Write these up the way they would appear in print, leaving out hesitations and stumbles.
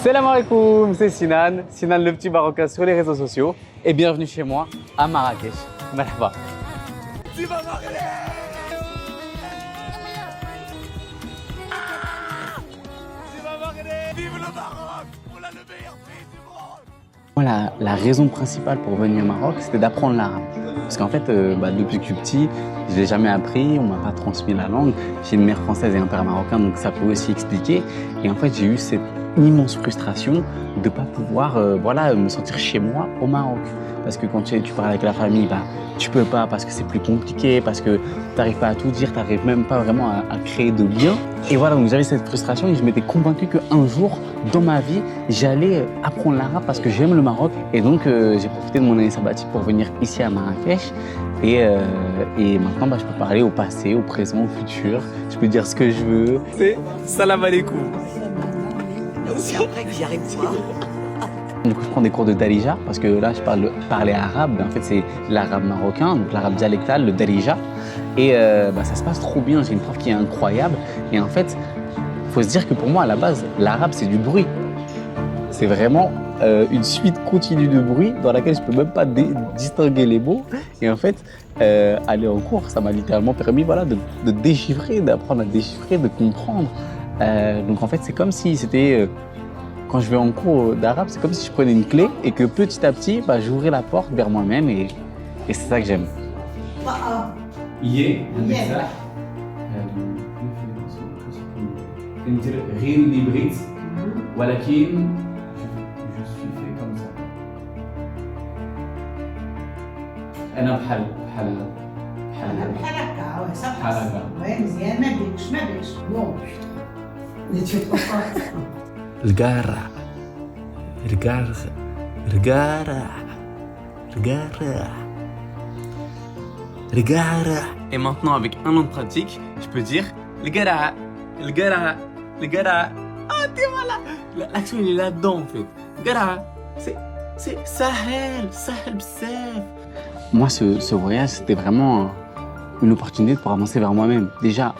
Salam alaikum, c'est Sinan, Sinan le petit Marocain sur les réseaux sociaux et bienvenue chez moi à Marrakech. Merhaba. Vive le Maroc! On a le meilleur pays du monde! Moi, la raison principale pour venir au Maroc, c'était d'apprendre l'arabe. Parce qu'en fait, depuis que je suis petit, je ne l'ai jamais appris, on ne m'a pas transmis la langue. J'ai une mère française et un père marocain, donc ça peut aussi expliquer. Et en fait, j'ai eu cette immense frustration de ne pas pouvoir me sentir chez moi au Maroc. Parce que quand tu parles avec la famille, tu peux pas parce que c'est plus compliqué, parce que tu n'arrives pas à tout dire, tu n'arrives même pas vraiment à créer de liens. Et voilà, donc j'avais cette frustration et je m'étais convaincu qu'un jour, dans ma vie, j'allais apprendre l'arabe parce que j'aime le Maroc. Et donc, j'ai profité de mon année sabbatique pour venir ici à Marrakech. Et maintenant, je peux parler au passé, au présent, au futur. Je peux dire ce que je veux. C'est salam alaikum. C'est après que j'y arrive pas. Du coup, je prends des cours de Darija parce que là, je parlais arabe. Mais en fait, c'est l'arabe marocain, donc l'arabe dialectal, le Darija. Et ça se passe trop bien. J'ai une prof qui est incroyable. Et en fait, il faut se dire que pour moi, à la base, l'arabe, c'est du bruit. C'est vraiment une suite continue de bruit dans laquelle je ne peux même pas distinguer les mots. Et en fait, aller en cours, ça m'a littéralement permis de déchiffrer, d'apprendre à déchiffrer, de comprendre. Donc en fait, c'est comme si c'était... quand je vais en cours d'arabe, c'est comme si je prenais une clé et que petit à petit, j'ouvrais la porte vers moi-même et c'est ça que j'aime. غير اللي بغيت ولكن je suis fait comme ça. أنا بحال هكا صافي بحال هكا. وي مزيان ما بيكش بون القارع القارع. Et maintenant, avec un an de pratique, je peux dire le gara. Ah, t'es voilà. L'action, il est là-dedans, en fait. Le gara, c'est Sahel bsef. Moi, ce voyage, c'était vraiment une opportunité pour avancer vers moi-même. Déjà,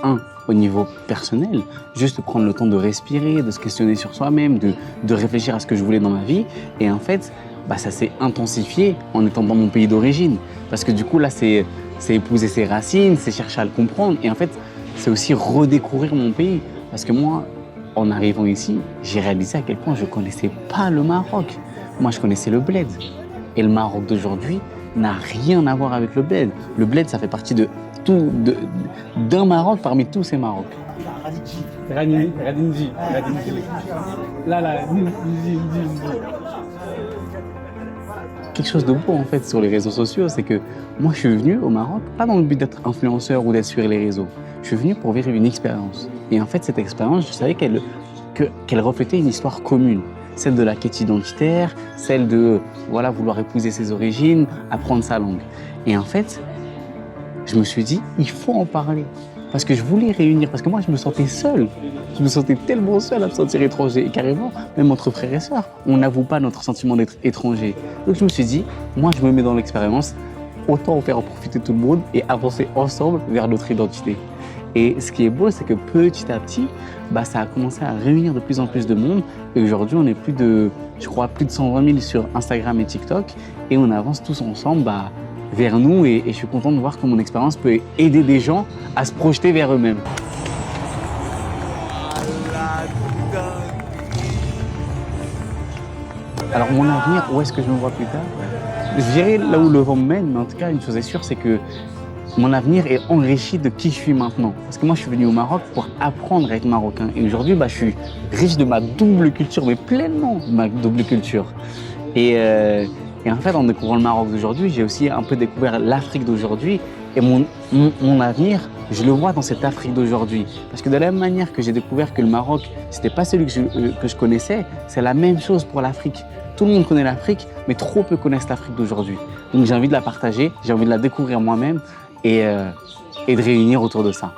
au niveau personnel, juste de prendre le temps de respirer, de se questionner sur soi-même, de réfléchir à ce que je voulais dans ma vie. Et en fait, ça s'est intensifié en étant dans mon pays d'origine. Parce que du coup, là, c'est épouser ses racines, c'est chercher à le comprendre. Et en fait, c'est aussi redécouvrir mon pays. Parce que moi, en arrivant ici, j'ai réalisé à quel point je ne connaissais pas le Maroc. Moi, je connaissais le bled. Et le Maroc d'aujourd'hui n'a rien à voir avec le bled. Le bled, ça fait partie d'un Maroc parmi tous ces Marocs. Radinji. Quelque chose de beau en fait sur les réseaux sociaux, c'est que moi je suis venu au Maroc, pas dans le but d'être influenceur ou d'être sur les réseaux. Je suis venu pour vivre une expérience. Et en fait, cette expérience, je savais qu'elle reflétait une histoire commune. Celle de la quête identitaire, celle de vouloir épouser ses origines, apprendre sa langue. Et en fait, je me suis dit, il faut en parler. Parce que je voulais réunir, parce que moi je me sentais seul. Je me sentais tellement seul à me sentir étranger. Et carrément, même entre frères et sœurs, on n'avoue pas notre sentiment d'être étranger. Donc je me suis dit, moi je me mets dans l'expérience, autant en faire en profiter tout le monde et avancer ensemble vers notre identité. Et ce qui est beau, c'est que petit à petit, ça a commencé à réunir de plus en plus de monde. Et aujourd'hui, on est plus de 120 000 sur Instagram et TikTok. Et on avance tous ensemble vers nous. Et je suis content de voir que mon expérience peut aider des gens à se projeter vers eux-mêmes. Alors mon avenir, où est-ce que je me vois plus tard? Je dirais là où le vent me mène, mais en tout cas, une chose est sûre, c'est que mon avenir est enrichi de qui je suis maintenant. Parce que moi, je suis venu au Maroc pour apprendre à être marocain. Et aujourd'hui, je suis riche de ma double culture, mais pleinement de ma double culture. Et en fait, en découvrant le Maroc d'aujourd'hui, j'ai aussi un peu découvert l'Afrique d'aujourd'hui. Et mon avenir, je le vois dans cette Afrique d'aujourd'hui. Parce que de la même manière que j'ai découvert que le Maroc, c'était pas celui que je connaissais, c'est la même chose pour l'Afrique. Tout le monde connaît l'Afrique, mais trop peu connaissent l'Afrique d'aujourd'hui. Donc j'ai envie de la partager, j'ai envie de la découvrir moi-même et de réunir autour de ça.